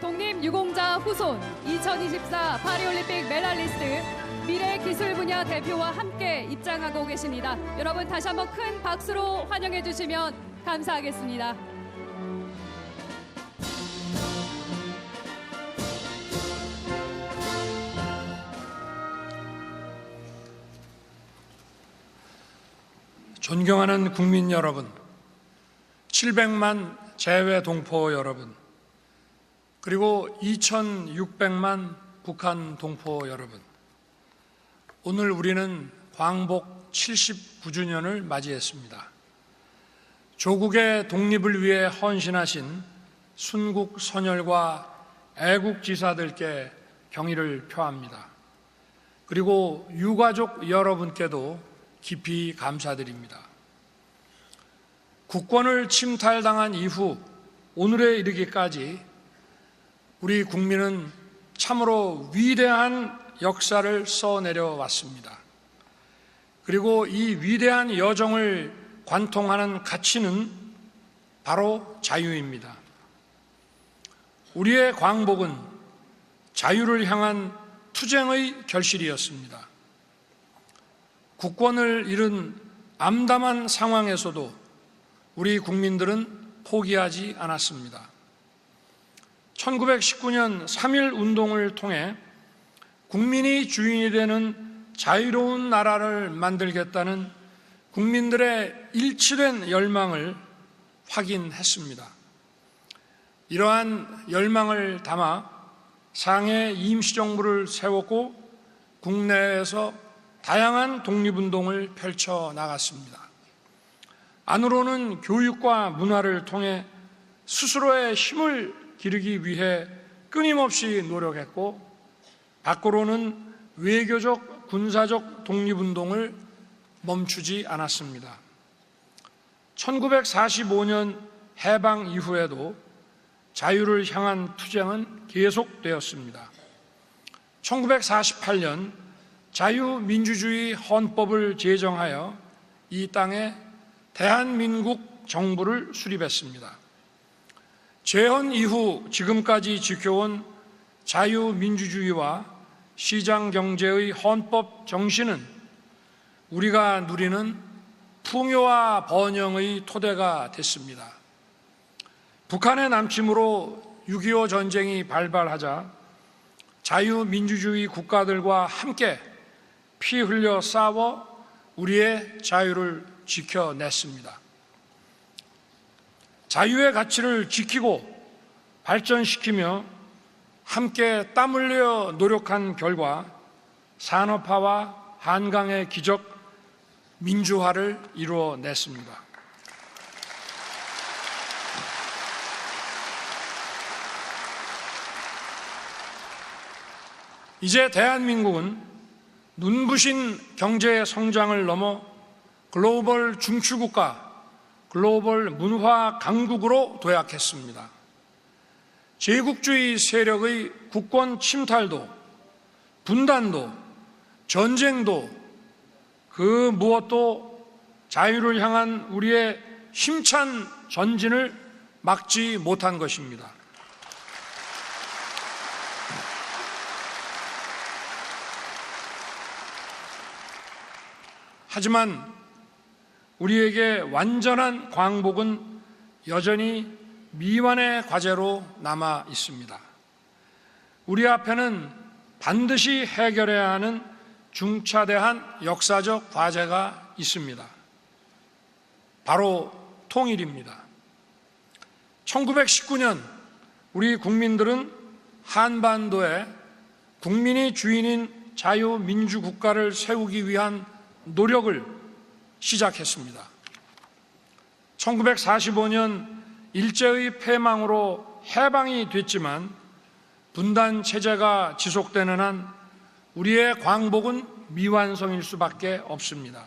독립유공자 후손 2024 파리올림픽 메달리스트 미래 기술 분야 대표와 함께 입장하고 계십니다. 여러분 다시 한번 큰 박수로 환영해 주시면 감사하겠습니다. 존경하는 국민 여러분, 700만 재외 동포 여러분, 그리고 2600만 북한 동포 여러분, 오늘 우리는 광복 79주년을 맞이했습니다. 조국의 독립을 위해 헌신하신 순국 선열과 애국지사들께 경의를 표합니다. 그리고 유가족 여러분께도 깊이 감사드립니다. 국권을 침탈당한 이후 오늘에 이르기까지 우리 국민은 참으로 위대한 역사를 써내려 왔습니다. 그리고 이 위대한 여정을 관통하는 가치는 바로 자유입니다. 우리의 광복은 자유를 향한 투쟁의 결실이었습니다. 국권을 잃은 암담한 상황에서도 우리 국민들은 포기하지 않았습니다. 1919년 3.1 운동을 통해 국민이 주인이 되는 자유로운 나라를 만들겠다는 국민들의 일치된 열망을 확인했습니다. 이러한 열망을 담아 상해 임시정부를 세웠고 국내에서 다양한 독립운동을 펼쳐 나갔습니다. 안으로는 교육과 문화를 통해 스스로의 힘을 기르기 위해 끊임없이 노력했고, 밖으로는 외교적, 군사적 독립운동을 멈추지 않았습니다. 1945년 해방 이후에도 자유를 향한 투쟁은 계속되었습니다. 1948년 자유민주주의 헌법을 제정하여 이 땅에 대한민국 정부를 수립했습니다. 재헌 이후 지금까지 지켜온 자유민주주의와 시장경제의 헌법 정신은 우리가 누리는 풍요와 번영의 토대가 됐습니다. 북한의 남침으로 6.25 전쟁이 발발하자 자유민주주의 국가들과 함께 피 흘려 싸워 우리의 자유를 지켜냈습니다. 자유의 가치를 지키고 발전시키며 함께 땀 흘려 노력한 결과 산업화와 한강의 기적 민주화를 이루어냈습니다. 이제 대한민국은 눈부신 경제 성장을 넘어 글로벌 중추국가, 글로벌 문화 강국으로 도약했습니다. 제국주의 세력의 국권 침탈도, 분단도, 전쟁도 그 무엇도 자유를 향한 우리의 힘찬 전진을 막지 못한 것입니다. 하지만 우리에게 완전한 광복은 여전히 미완의 과제로 남아 있습니다. 우리 앞에는 반드시 해결해야 하는 중차대한 역사적 과제가 있습니다. 바로 통일입니다. 1919년 우리 국민들은 한반도에 국민이 주인인 자유민주국가를 세우기 위한 노력을 시작했습니다. 1945년 일제의 패망으로 해방이 됐지만 분단 체제가 지속되는 한 우리의 광복은 미완성일 수밖에 없습니다.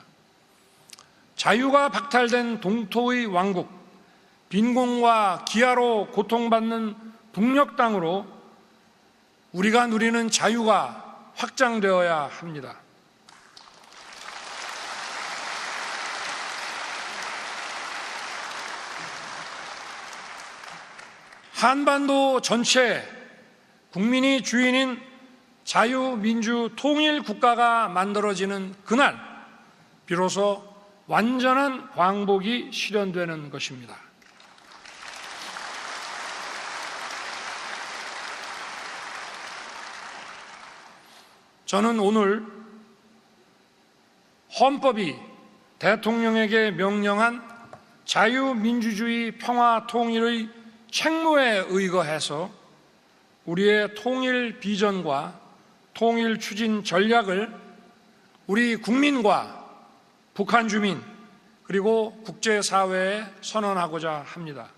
자유가 박탈된 동토의 왕국, 빈곤과 기아로 고통받는 북녘 땅으로 우리가 누리는 자유가 확장되어야 합니다. 한반도 전체에 국민이 주인인 자유민주 통일국가가 만들어지는 그날 비로소 완전한 광복이 실현되는 것입니다. 저는 오늘 헌법이 대통령에게 명령한 자유민주주의 평화통일의 책무에 의거해서 우리의 통일 비전과 통일 추진 전략을 우리 국민과 북한 주민 그리고 국제사회에 선언하고자 합니다.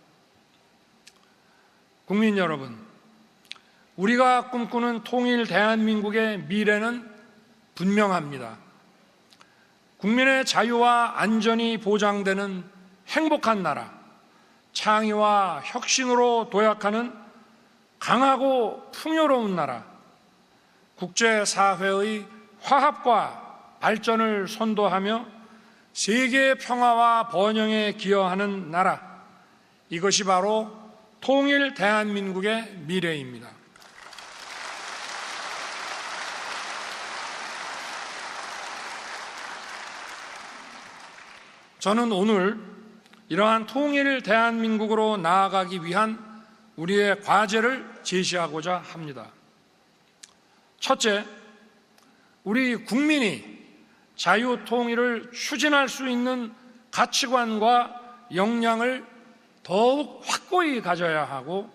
국민 여러분, 우리가 꿈꾸는 통일 대한민국의 미래는 분명합니다. 국민의 자유와 안전이 보장되는 행복한 나라, 창의와 혁신으로 도약하는 강하고 풍요로운 나라, 국제사회의 화합과 발전을 선도하며 세계의 평화와 번영에 기여하는 나라, 이것이 바로 통일 대한민국의 미래입니다. 저는 오늘 이러한 통일 대한민국으로 나아가기 위한 우리의 과제를 제시하고자 합니다. 첫째, 우리 국민이 자유통일을 추진할 수 있는 가치관과 역량을 더욱 확고히 가져야 하고,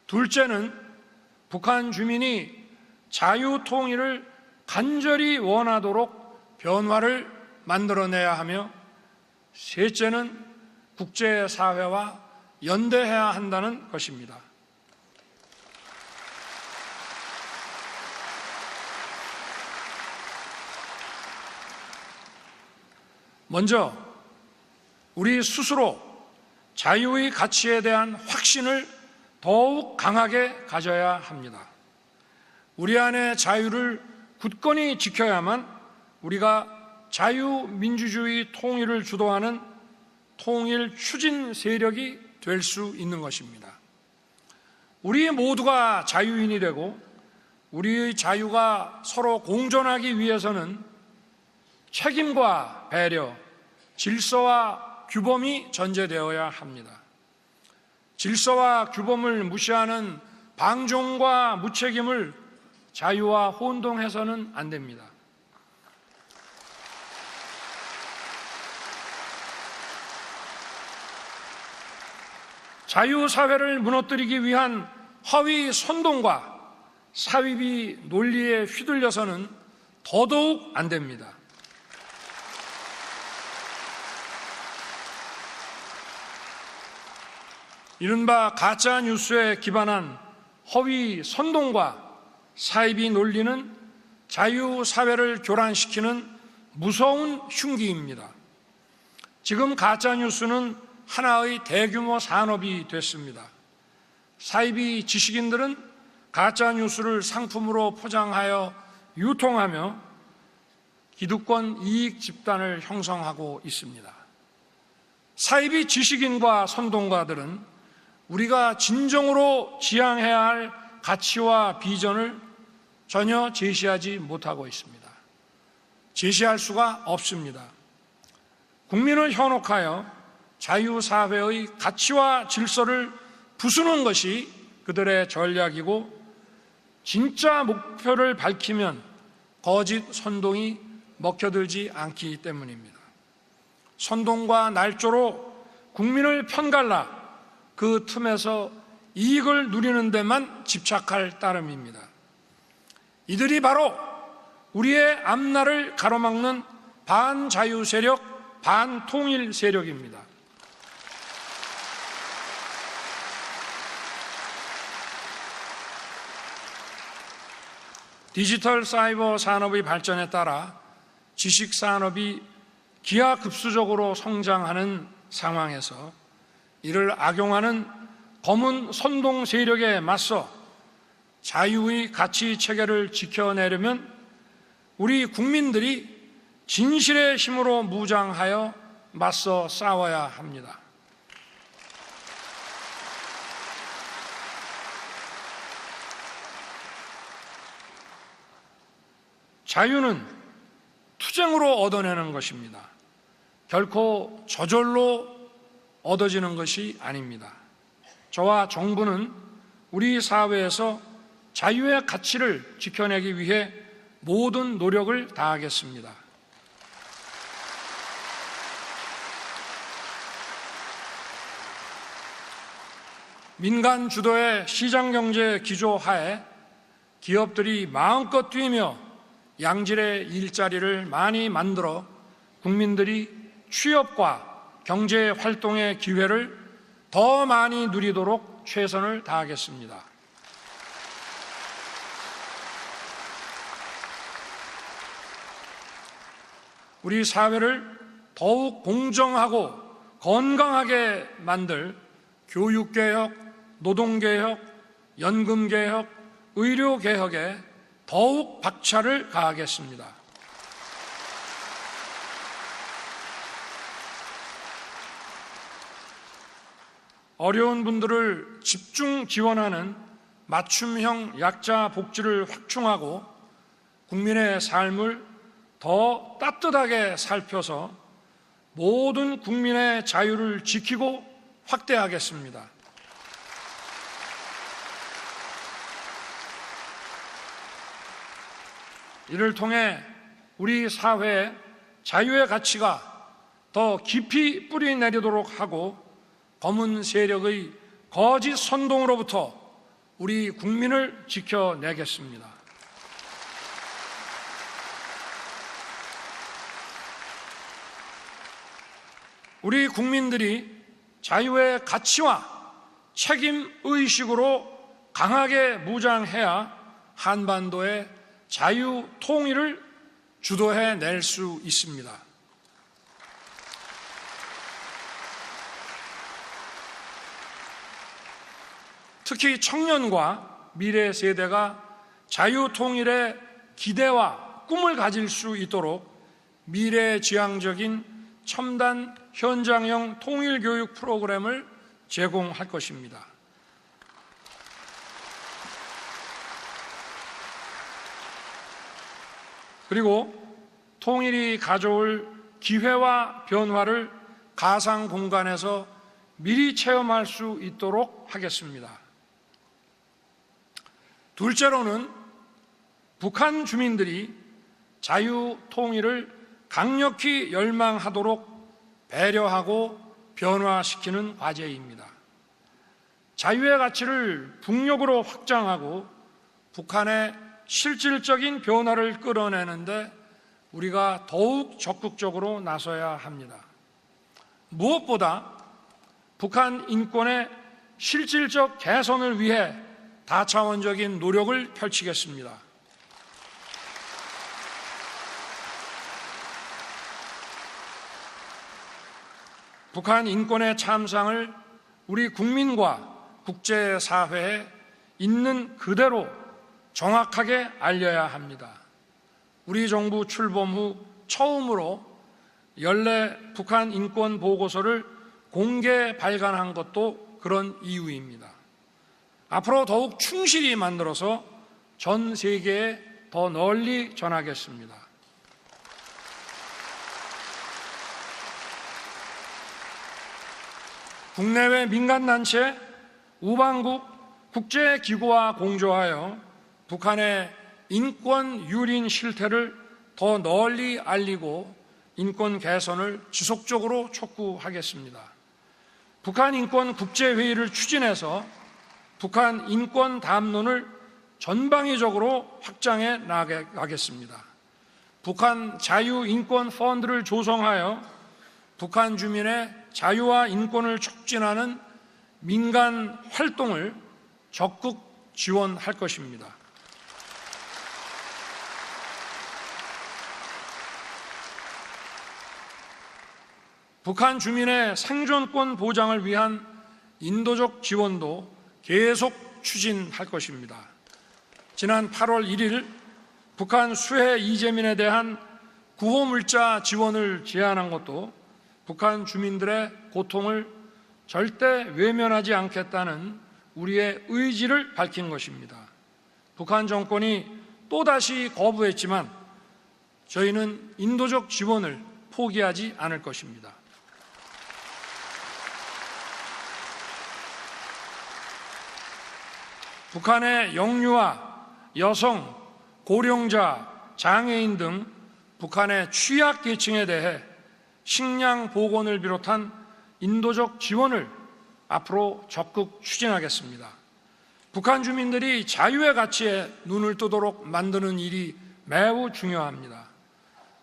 둘째는 북한 주민이 자유통일을 간절히 원하도록 변화를 만들어내야 하며, 셋째는 국제사회와 연대해야 한다는 것입니다. 먼저 우리 스스로 자유의 가치에 대한 확신을 더욱 강하게 가져야 합니다. 우리 안의 자유를 굳건히 지켜야만 우리가 자유민주주의 통일을 주도하는 통일 추진 세력이 될 수 있는 것입니다. 우리 모두가 자유인이 되고 우리의 자유가 서로 공존하기 위해서는 책임과 배려, 질서와 규범이 전제되어야 합니다. 질서와 규범을 무시하는 방종과 무책임을 자유와 혼동해서는 안 됩니다. 자유사회를 무너뜨리기 위한 허위 선동과 사위비 논리에 휘둘려서는 더더욱 안 됩니다. 이른바 가짜 뉴스에 기반한 허위 선동과 사이비 논리는 자유사회를 교란시키는 무서운 흉기입니다. 지금 가짜 뉴스는 하나의 대규모 산업이 됐습니다. 사이비 지식인들은 가짜 뉴스를 상품으로 포장하여 유통하며 기득권 이익 집단을 형성하고 있습니다. 사이비 지식인과 선동가들은 우리가 진정으로 지향해야 할 가치와 비전을 전혀 제시하지 못하고 있습니다. 제시할 수가 없습니다. 국민을 현혹하여 자유사회의 가치와 질서를 부수는 것이 그들의 전략이고, 진짜 목표를 밝히면 거짓 선동이 먹혀들지 않기 때문입니다. 선동과 날조로 국민을 편갈라 그 틈에서 이익을 누리는 데만 집착할 따름입니다. 이들이 바로 우리의 앞날을 가로막는 반자유 세력, 반통일 세력입니다. 디지털 사이버 산업의 발전에 따라 지식 산업이 기하급수적으로 성장하는 상황에서 이를 악용하는 검은 선동 세력에 맞서 자유의 가치 체계를 지켜내려면 우리 국민들이 진실의 힘으로 무장하여 맞서 싸워야 합니다. 자유는 투쟁으로 얻어내는 것입니다. 결코 저절로 얻어지는 것이 아닙니다. 저와 정부는 우리 사회에서 자유의 가치를 지켜내기 위해 모든 노력을 다하겠습니다. 민간 주도의 시장경제 기조 하에 기업들이 마음껏 뛰며 양질의 일자리를 많이 만들어 국민들이 취업과 경제 활동의 기회를 더 많이 누리도록 최선을 다하겠습니다. 우리 사회를 더욱 공정하고 건강하게 만들 교육개혁, 노동개혁, 연금개혁, 의료개혁에 더욱 박차를 가하겠습니다. 어려운 분들을 집중 지원하는 맞춤형 약자 복지를 확충하고 국민의 삶을 더 따뜻하게 살펴서 모든 국민의 자유를 지키고 확대하겠습니다. 이를 통해 우리 사회에 자유의 가치가 더 깊이 뿌리 내리도록 하고 검은 세력의 거짓 선동으로부터 우리 국민을 지켜내겠습니다. 우리 국민들이 자유의 가치와 책임 의식으로 강하게 무장해야 한반도의 자유 통일을 주도해낼 수 있습니다. 특히 청년과 미래 세대가 자유 통일의 기대와 꿈을 가질 수 있도록 미래지향적인 첨단 현장형 통일교육 프로그램을 제공할 것입니다. 그리고 통일이 가져올 기회와 변화를 가상 공간에서 미리 체험할 수 있도록 하겠습니다. 둘째로는 북한 주민들이 자유 통일을 강력히 열망하도록 배려하고 변화시키는 과제입니다. 자유의 가치를 북녘으로 확장하고 북한의 실질적인 변화를 끌어내는데 우리가 더욱 적극적으로 나서야 합니다. 무엇보다 북한 인권의 실질적 개선을 위해 다차원적인 노력을 펼치겠습니다. 북한 인권의 참상을 우리 국민과 국제사회에 있는 그대로 정확하게 알려야 합니다. 우리 정부 출범 후 처음으로 연례 북한 인권 보고서를 공개 발간한 것도 그런 이유입니다. 앞으로 더욱 충실히 만들어서 전 세계에 더 널리 전하겠습니다. 국내외 민간단체, 우방국, 국제기구와 공조하여 북한의 인권 유린 실태를 더 널리 알리고 인권 개선을 지속적으로 촉구하겠습니다. 북한 인권 국제회의를 추진해서 북한 인권 담론을 전방위적으로 확장해 나가겠습니다. 북한 자유인권 펀드를 조성하여 북한 주민의 자유와 인권을 촉진하는 민간 활동을 적극 지원할 것입니다. 북한 주민의 생존권 보장을 위한 인도적 지원도 계속 추진할 것입니다. 지난 8월 1일 북한 수해 이재민에 대한 구호물자 지원을 제안한 것도 북한 주민들의 고통을 절대 외면하지 않겠다는 우리의 의지를 밝힌 것입니다. 북한 정권이 또다시 거부했지만 저희는 인도적 지원을 포기하지 않을 것입니다. 북한의 영유아, 여성, 고령자, 장애인 등 북한의 취약계층에 대해 식량 보건을 비롯한 인도적 지원을 앞으로 적극 추진하겠습니다. 북한 주민들이 자유의 가치에 눈을 뜨도록 만드는 일이 매우 중요합니다.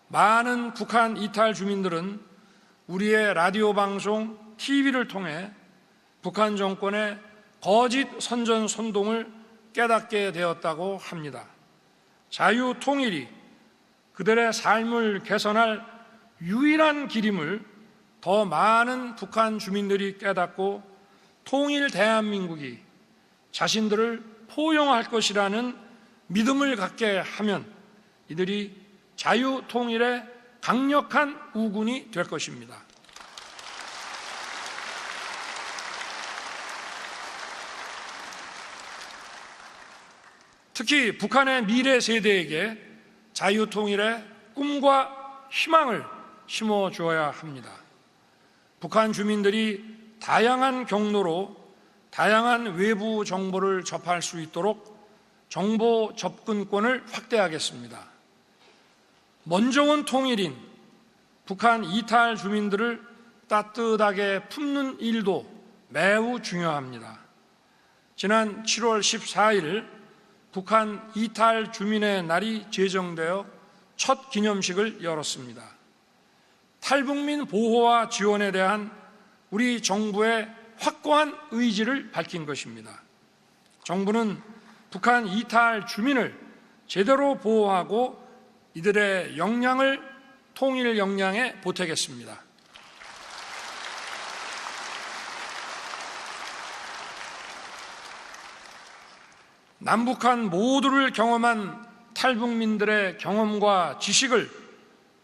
많은 북한 이탈 주민들은 우리의 라디오 방송, TV를 통해 북한 정권의 거짓 선전 선동을 깨닫게 되었다고 합니다. 자유 통일이 그들의 삶을 개선할 유일한 길임을 더 많은 북한 주민들이 깨닫고 통일 대한민국이 자신들을 포용할 것이라는 믿음을 갖게 하면 이들이 자유 통일의 강력한 우군이 될 것입니다. 특히 북한의 미래 세대에게 자유 통일의 꿈과 희망을 심어주어야 합니다. 북한 주민들이 다양한 경로로 다양한 외부 정보를 접할 수 있도록 정보 접근권을 확대하겠습니다. 먼저 온 통일인 북한 이탈 주민들을 따뜻하게 품는 일도 매우 중요합니다. 지난 7월 14일 북한 이탈 주민의 날이 제정되어 첫 기념식을 열었습니다. 탈북민 보호와 지원에 대한 우리 정부의 확고한 의지를 밝힌 것입니다. 정부는 북한 이탈 주민을 제대로 보호하고 이들의 역량을 통일 역량에 보태겠습니다. 남북한 모두를 경험한 탈북민들의 경험과 지식을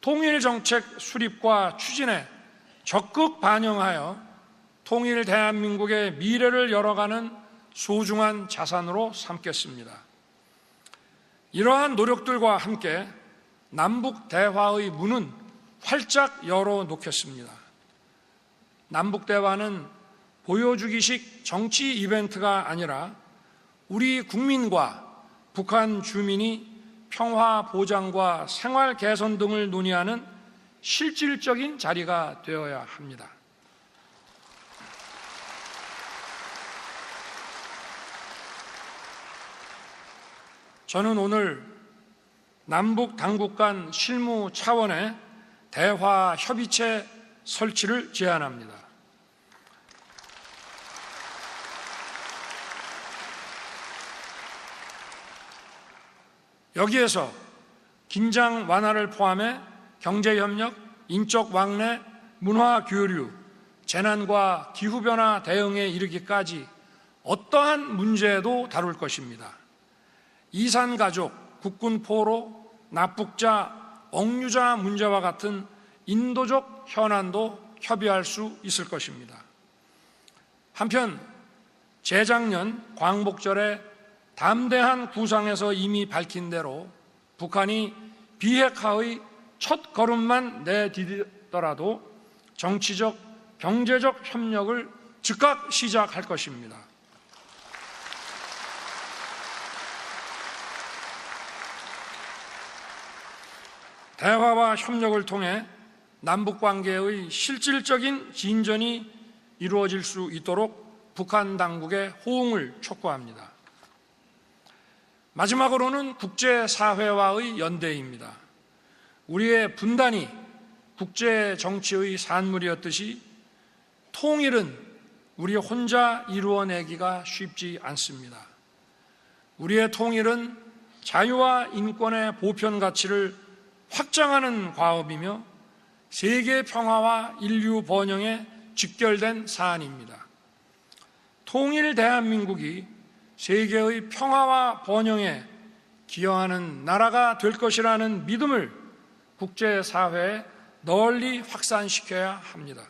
통일정책 수립과 추진에 적극 반영하여 통일 대한민국의 미래를 열어가는 소중한 자산으로 삼겠습니다. 이러한 노력들과 함께 남북 대화의 문은 활짝 열어놓겠습니다. 남북 대화는 보여주기식 정치 이벤트가 아니라 우리 국민과 북한 주민이 평화 보장과 생활 개선 등을 논의하는 실질적인 자리가 되어야 합니다. 저는 오늘 남북 당국 간 실무 차원의 대화 협의체 설치를 제안합니다. 여기에서 긴장 완화를 포함해 경제협력, 인적 왕래, 문화 교류, 재난과 기후변화 대응에 이르기까지 어떠한 문제도 다룰 것입니다. 이산가족, 국군포로, 납북자, 억류자 문제와 같은 인도적 현안도 협의할 수 있을 것입니다. 한편 재작년 광복절에 담대한 구상에서 이미 밝힌 대로 북한이 비핵화의 첫 걸음만 내디디더라도 정치적, 경제적 협력을 즉각 시작할 것입니다. 대화와 협력을 통해 남북관계의 실질적인 진전이 이루어질 수 있도록 북한 당국의 호응을 촉구합니다. 마지막으로는 국제사회와의 연대입니다. 우리의 분단이 국제정치의 산물이었듯이 통일은 우리 혼자 이루어내기가 쉽지 않습니다. 우리의 통일은 자유와 인권의 보편 가치를 확장하는 과업이며 세계 평화와 인류 번영에 직결된 사안입니다. 통일 대한민국이 세계의 평화와 번영에 기여하는 나라가 될 것이라는 믿음을 국제사회에 널리 확산시켜야 합니다.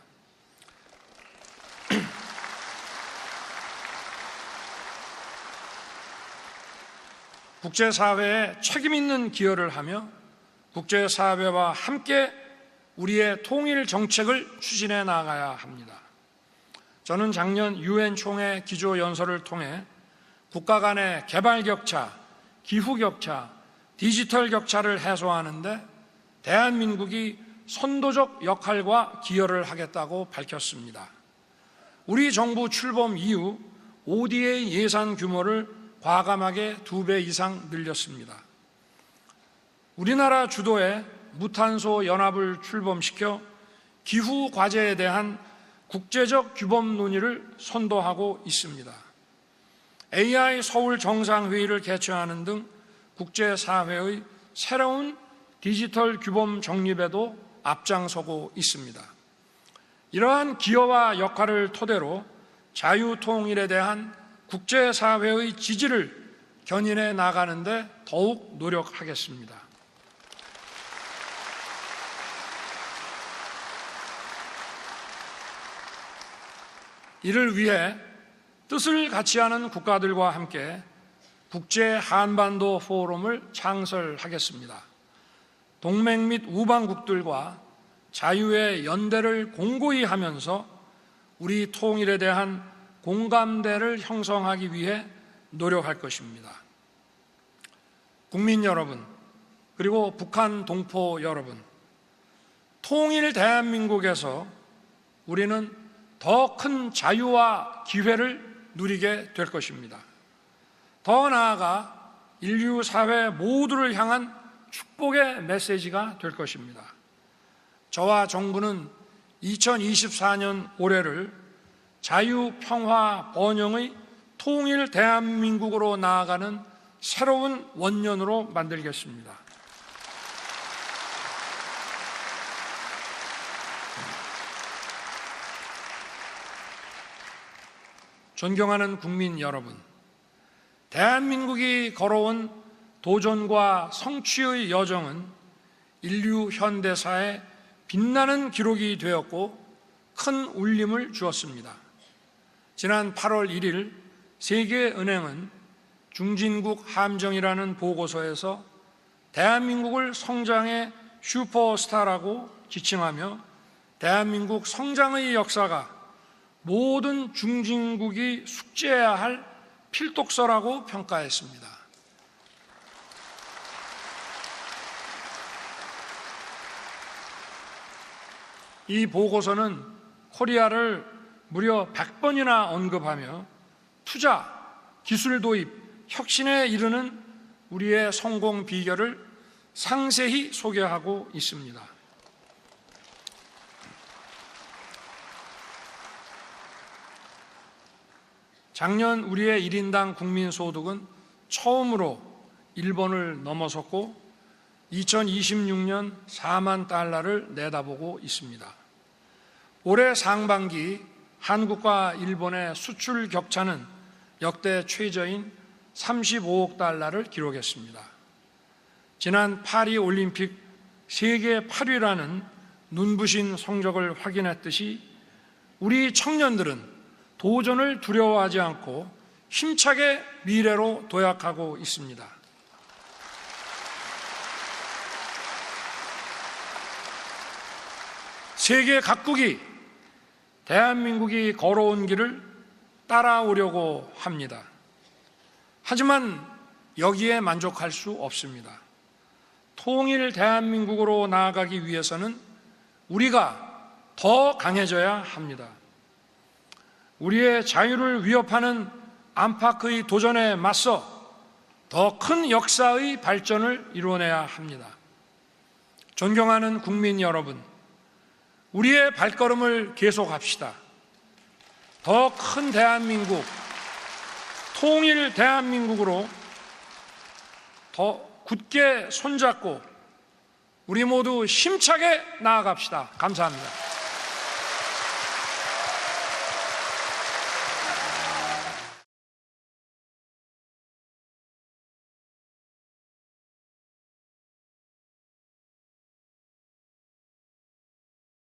국제사회에 책임 있는 기여를 하며 국제사회와 함께 우리의 통일 정책을 추진해 나가야 합니다. 저는 작년 UN 총회 기조연설을 통해 국가 간의 개발 격차, 기후 격차, 디지털 격차를 해소하는 데 대한민국이 선도적 역할과 기여를 하겠다고 밝혔습니다. 우리 정부 출범 이후 ODA 예산 규모를 과감하게 2배 이상 늘렸습니다. 우리나라 주도의 무탄소 연합을 출범시켜 기후 과제에 대한 국제적 규범 논의를 선도하고 있습니다. AI 서울 정상회의를 개최하는 등 국제사회의 새로운 디지털 규범 정립에도 앞장서고 있습니다. 이러한 기여와 역할을 토대로 자유통일에 대한 국제사회의 지지를 견인해 나가는 데 더욱 노력하겠습니다. 이를 위해 뜻을 같이 하는 국가들과 함께 국제 한반도 포럼을 창설하겠습니다. 동맹 및 우방국들과 자유의 연대를 공고히 하면서 우리 통일에 대한 공감대를 형성하기 위해 노력할 것입니다. 국민 여러분, 그리고 북한 동포 여러분, 통일 대한민국에서 우리는 더 큰 자유와 기회를 누리게 될 것입니다. 더 나아가 인류 사회 모두를 향한 축복의 메시지가 될 것입니다. 저와 정부는 2024년 올해를 자유, 평화, 번영의 통일 대한민국으로 나아가는 새로운 원년으로 만들겠습니다. 존경하는 국민 여러분, 대한민국이 걸어온 도전과 성취의 여정은 인류 현대사에 빛나는 기록이 되었고 큰 울림을 주었습니다. 지난 8월 1일 세계은행은 중진국 함정이라는 보고서에서 대한민국을 성장의 슈퍼스타라고 지칭하며 대한민국 성장의 역사가 모든 중진국이 숙지해야 할 필독서라고 평가했습니다. 이 보고서는 코리아를 무려 100번이나 언급하며 투자, 기술 도입, 혁신에 이르는 우리의 성공 비결을 상세히 소개하고 있습니다. 작년 우리의 1인당 국민소득은 처음으로 1번을 넘어섰고 2026년 4만 달러를 내다보고 있습니다. 올해 상반기 한국과 일본의 수출 격차는 역대 최저인 35억 달러를 기록했습니다. 지난 파리 올림픽 세계 8위라는 눈부신 성적을 확인했듯이 우리 청년들은 도전을 두려워하지 않고 힘차게 미래로 도약하고 있습니다. 세계 각국이 대한민국이 걸어온 길을 따라오려고 합니다. 하지만 여기에 만족할 수 없습니다. 통일 대한민국으로 나아가기 위해서는 우리가 더 강해져야 합니다. 우리의 자유를 위협하는 안팎의 도전에 맞서 더 큰 역사의 발전을 이뤄내야 합니다. 존경하는 국민 여러분, 우리의 발걸음을 계속합시다. 더 큰 대한민국, 통일 대한민국으로 더 굳게 손잡고 우리 모두 힘차게 나아갑시다. 감사합니다.